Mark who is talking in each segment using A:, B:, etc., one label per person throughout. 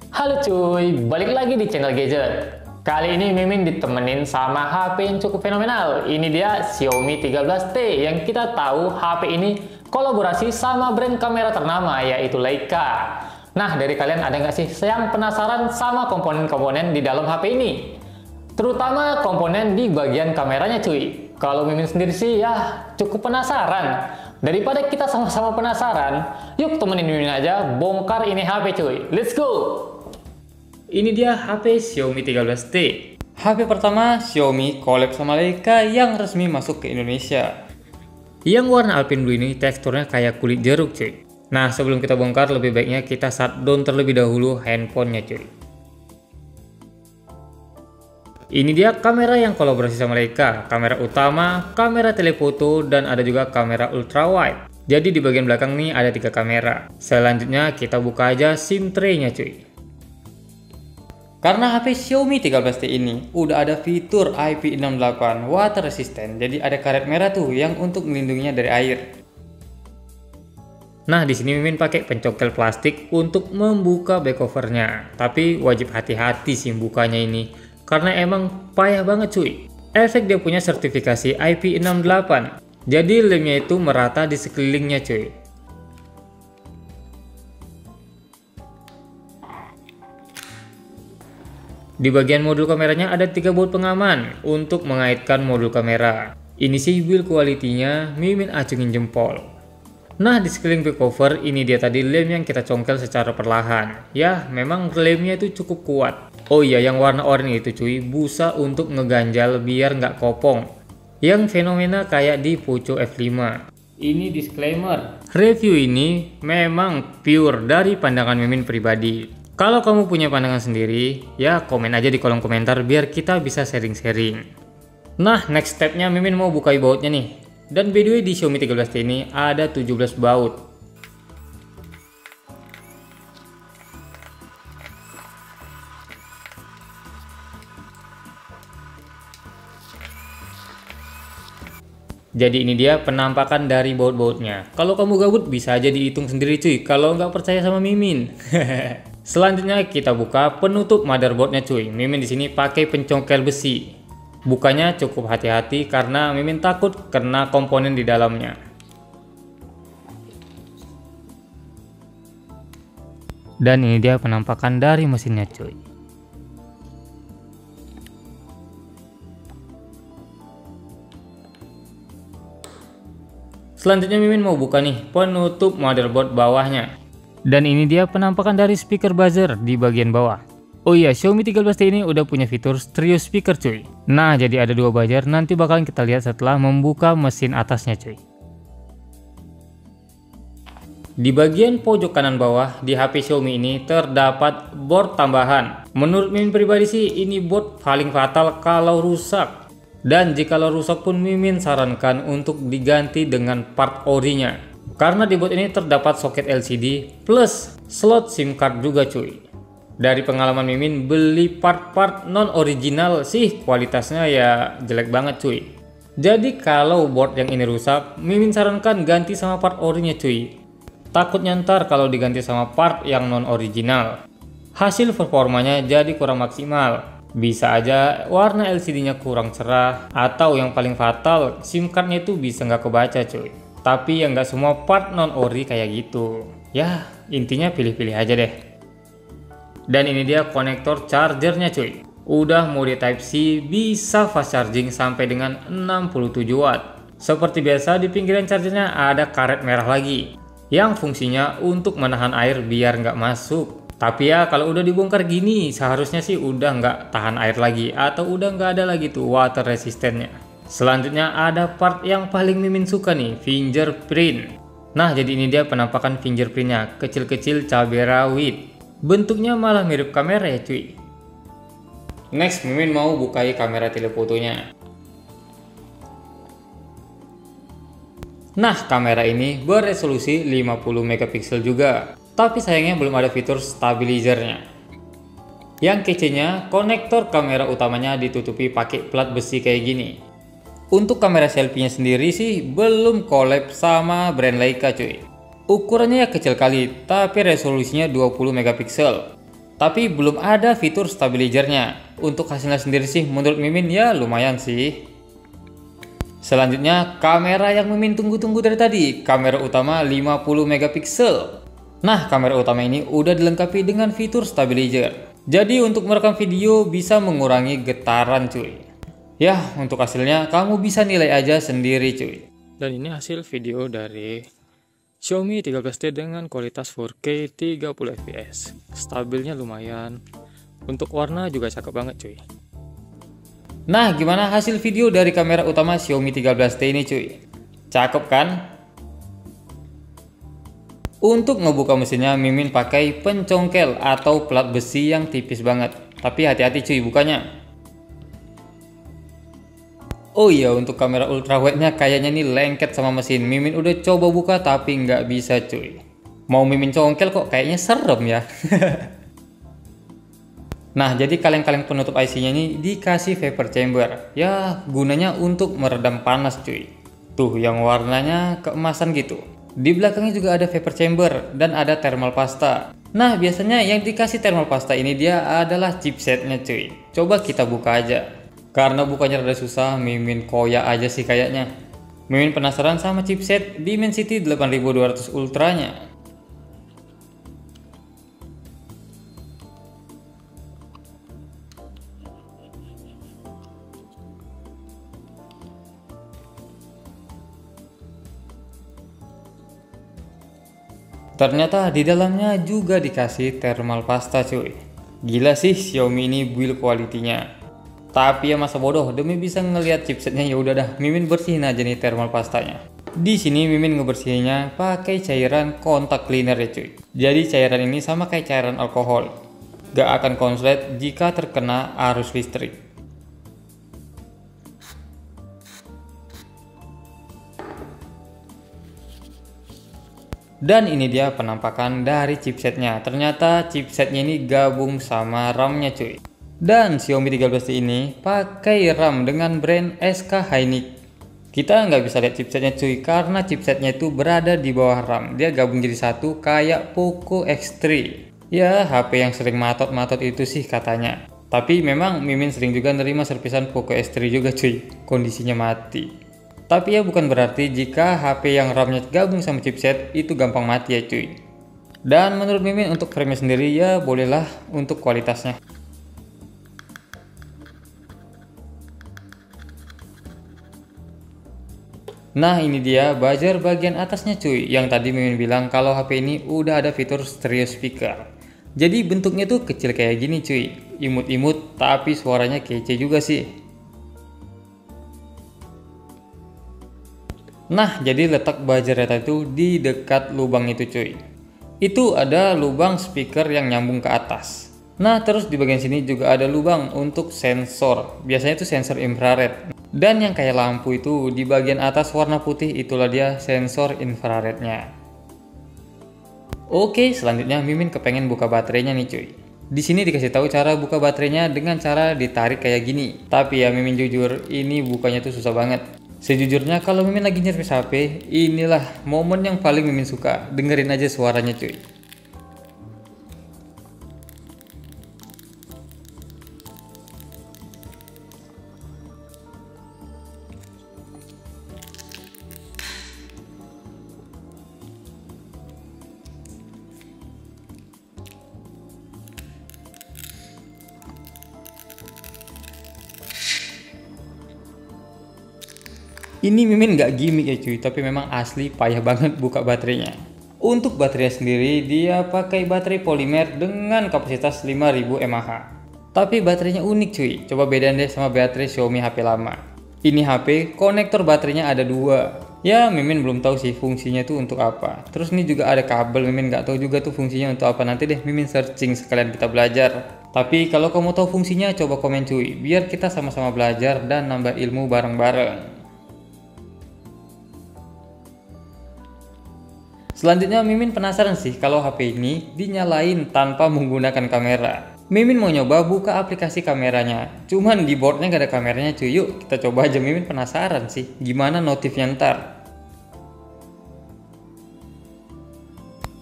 A: Halo cuy, balik lagi di channel Gadget. Kali ini Mimin ditemenin sama HP yang cukup fenomenal. Ini dia Xiaomi 13T yang kita tahu HP ini kolaborasi sama brand kamera ternama yaitu Leica. Nah, dari kalian ada nggak sih yang penasaran sama komponen-komponen di dalam HP ini? Terutama komponen di bagian kameranya cuy. Kalau Mimin sendiri sih ya cukup penasaran. Daripada kita sama-sama penasaran, yuk temenin Mimin aja bongkar ini HP cuy. Let's go! Ini dia HP Xiaomi 13T. HP pertama Xiaomi collab sama Leica yang resmi masuk ke Indonesia. Yang warna alpine blue ini teksturnya kayak kulit jeruk cuy. Nah, sebelum kita bongkar lebih baiknya kita shutdown terlebih dahulu handphonenya cuy. Ini dia kamera yang kolaborasi sama Leica. Kamera utama, kamera telefoto, dan ada juga kamera ultra wide. Jadi di bagian belakang nih ada 3 kamera. Selanjutnya kita buka aja SIM tray-nya cuy. Karena HP Xiaomi 13T ini udah ada fitur IP68 water resistant, jadi ada karet merah tuh yang untuk melindunginya dari air. Nah, di sini Mimin pakai pencongkel plastik untuk membuka back covernya, tapi wajib hati-hati sih bukanya ini, karena emang payah banget cuy. Efek dia punya sertifikasi IP68, jadi lemnya itu merata di sekelilingnya cuy. Di bagian modul kameranya ada 3 baut pengaman untuk mengaitkan modul kamera. Ini sih build quality-nya Mimin acungin jempol. Nah, di sekeliling back cover ini dia tadi lem yang kita congkel secara perlahan. Ya, memang lemnya itu cukup kuat. Oh iya, yang warna oranye itu cuy, busa untuk ngeganjal biar nggak kopong. Yang fenomena kayak di Poco F5. Ini disclaimer, review ini memang pure dari pandangan Mimin pribadi. Kalau kamu punya pandangan sendiri, ya komen aja di kolom komentar biar kita bisa sharing-sharing. Nah, next stepnya Mimin mau bukai bautnya nih. Dan by the way di Xiaomi 13T ini ada 17 baut. Jadi ini dia penampakan dari baut-bautnya. Kalau kamu gabut bisa aja dihitung sendiri cuy, kalau nggak percaya sama Mimin. Selanjutnya kita buka penutup motherboardnya cuy. Mimin di sini pakai pencongkel besi. Bukanya cukup hati-hati karena Mimin takut kena komponen di dalamnya. Dan ini dia penampakan dari mesinnya cuy. Selanjutnya Mimin mau buka nih penutup motherboard bawahnya. Dan ini dia penampakan dari speaker buzzer di bagian bawah. Oh iya, Xiaomi 13T ini udah punya fitur stereo speaker cuy. Nah, jadi ada 2 buzzer, nanti bakalan kita lihat setelah membuka mesin atasnya cuy. Di bagian pojok kanan bawah di HP Xiaomi ini terdapat board tambahan. Menurut Mimin pribadi sih ini board paling fatal kalau rusak. Dan jikalau rusak pun Mimin sarankan untuk diganti dengan part orinya. Karena di board ini terdapat soket LCD plus slot SIM card juga cuy. Dari pengalaman Mimin beli part-part non original sih kualitasnya ya jelek banget cuy. Jadi kalau board yang ini rusak, Mimin sarankan ganti sama part orinya cuy. Takutnya ntar kalau diganti sama part yang non original, hasil performanya jadi kurang maksimal. Bisa aja warna LCD-nya kurang cerah, atau yang paling fatal SIM card-nya itu bisa nggak kebaca cuy. Tapi ya nggak semua part non ori kayak gitu. Ya intinya pilih-pilih aja deh. Dan ini dia konektor chargernya cuy. Udah mode Type C, bisa fast charging sampai dengan 67 watt. Seperti biasa di pinggiran chargernya ada karet merah lagi, yang fungsinya untuk menahan air biar nggak masuk. Tapi ya kalau udah dibongkar gini seharusnya sih udah nggak tahan air lagi, atau udah nggak ada lagi tuh water resistance-nya. Selanjutnya ada part yang paling Mimin suka nih, fingerprint. Nah, jadi ini dia penampakan fingerprintnya, kecil-kecil cabai rawit. Bentuknya malah mirip kamera ya cuy. Next, Mimin mau bukai kamera telefotonya. Nah, kamera ini beresolusi 50 megapiksel juga. Tapi sayangnya belum ada fitur stabilizernya. Yang kecenya, konektor kamera utamanya ditutupi pakai plat besi kayak gini. Untuk kamera selfie-nya sendiri sih belum collab sama brand Leica cuy. Ukurannya ya kecil kali, tapi resolusinya 20 megapiksel. Tapi belum ada fitur stabilizernya. Untuk hasilnya sendiri sih menurut Mimin ya lumayan sih. Selanjutnya kamera yang Mimin tunggu-tunggu dari tadi, kamera utama 50 megapiksel. Nah, kamera utama ini udah dilengkapi dengan fitur stabilizer. Jadi untuk merekam video bisa mengurangi getaran cuy. Ya, untuk hasilnya kamu bisa nilai aja sendiri cuy.
B: Dan ini hasil video dari Xiaomi 13T dengan kualitas 4K 30 fps. Stabilnya lumayan. Untuk warna juga cakep banget cuy.
A: Nah, gimana hasil video dari kamera utama Xiaomi 13T ini cuy? Cakep kan? Untuk ngebuka mesinnya Mimin pakai pencongkel atau plat besi yang tipis banget. Tapi hati-hati cuy bukanya. Oh iya, untuk kamera ultrawide-nya kayaknya nih lengket sama mesin. Mimin udah coba buka tapi nggak bisa cuy. Mau Mimin congkel kok kayaknya serem ya. Nah, jadi kaleng-kaleng penutup IC-nya ini dikasih vapor chamber. Ya, gunanya untuk meredam panas cuy. Tuh yang warnanya keemasan gitu. Di belakangnya juga ada vapor chamber dan ada thermal pasta. Nah, biasanya yang dikasih thermal pasta ini dia adalah chipsetnya cuy. Coba kita buka aja. Karena bukanya rada susah, Mimin koyak aja sih kayaknya. Mimin penasaran sama chipset Dimensity 8200 Ultra-nya. Ternyata di dalamnya juga dikasih thermal pasta cuy. Gila sih Xiaomi ini build quality-nya. Tapi ya masa bodoh, demi bisa ngelihat chipsetnya ya udah dah Mimin bersihin aja nih thermal pastanya. Di sini Mimin ngebersihinnya pakai cairan kontak cleaner ya cuy. Jadi cairan ini sama kayak cairan alkohol. Gak akan konslet jika terkena arus listrik. Dan ini dia penampakan dari chipsetnya. Ternyata chipsetnya ini gabung sama RAM-nya cuy. Dan Xiaomi 13 ini pakai RAM dengan brand SK Hynix. Kita nggak bisa lihat chipsetnya cuy karena chipsetnya itu berada di bawah RAM. Dia gabung jadi satu kayak Poco X3. Ya HP yang sering matot-matot itu sih katanya. Tapi memang Mimin sering juga nerima servisan Poco X3 juga cuy. Kondisinya mati. Tapi ya bukan berarti jika HP yang RAM-nya gabung sama chipset itu gampang mati ya cuy. Dan menurut Mimin untuk frame-nya sendiri ya bolehlah untuk kualitasnya. Nah ini dia buzzer bagian atasnya cuy, yang tadi Mimin bilang kalau HP ini udah ada fitur stereo speaker. Jadi bentuknya tuh kecil kayak gini cuy, imut-imut tapi suaranya kece juga sih. Nah jadi letak buzzer data itu di dekat lubang itu cuy. Itu ada lubang speaker yang nyambung ke atas. Nah terus di bagian sini juga ada lubang untuk sensor, biasanya itu sensor infrared. Dan yang kayak lampu itu di bagian atas warna putih itulah dia sensor infrarednya. Oke, selanjutnya Mimin kepengen buka baterainya nih cuy. Di sini dikasih tahu cara buka baterainya dengan cara ditarik kayak gini. Tapi ya Mimin jujur, ini bukanya tuh susah banget. Sejujurnya kalau Mimin lagi nyervis HP, inilah momen yang paling Mimin suka. Dengerin aja suaranya cuy. Ini Mimin nggak gimmick ya cuy, tapi memang asli payah banget buka baterainya. Untuk baterai sendiri dia pakai baterai polimer dengan kapasitas 5000 mAh. Tapi baterainya unik cuy, coba bedain deh sama baterai Xiaomi HP lama. Ini HP konektor baterainya ada dua. Ya Mimin belum tahu sih fungsinya tuh untuk apa. Terus ini juga ada kabel, Mimin nggak tahu juga tuh fungsinya untuk apa. Nanti deh Mimin searching sekalian kita belajar. Tapi kalau kamu tahu fungsinya coba komen cuy, biar kita sama-sama belajar dan nambah ilmu bareng-bareng. Selanjutnya Mimin penasaran sih kalau HP ini dinyalain tanpa menggunakan kamera. Mimin mau nyoba buka aplikasi kameranya, cuman di boardnya gak ada kameranya cuy. Yuk kita coba aja, Mimin penasaran sih gimana notifnya ntar.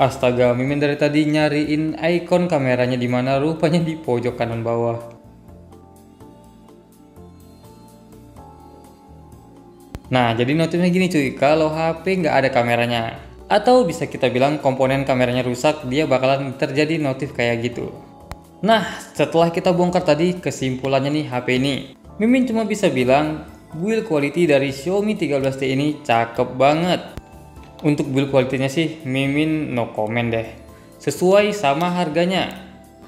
A: Astaga, Mimin dari tadi nyariin icon kameranya di mana, rupanya di pojok kanan bawah. Nah, jadi notifnya gini cuy, kalau HP nggak ada kameranya, atau bisa kita bilang komponen kameranya rusak, dia bakalan terjadi notif kayak gitu. Nah, setelah kita bongkar tadi, kesimpulannya nih HP ini, Mimin cuma bisa bilang build quality dari Xiaomi 13T ini cakep banget. Untuk build quality-nya sih Mimin no comment deh, sesuai sama harganya.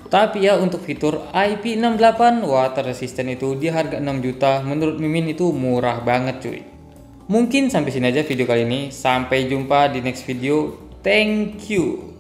A: Tapi ya untuk fitur IP68 water resistant itu di harga 6 juta menurut Mimin itu murah banget cuy. Mungkin sampai sini aja video kali ini, sampai jumpa di next video. Thank you.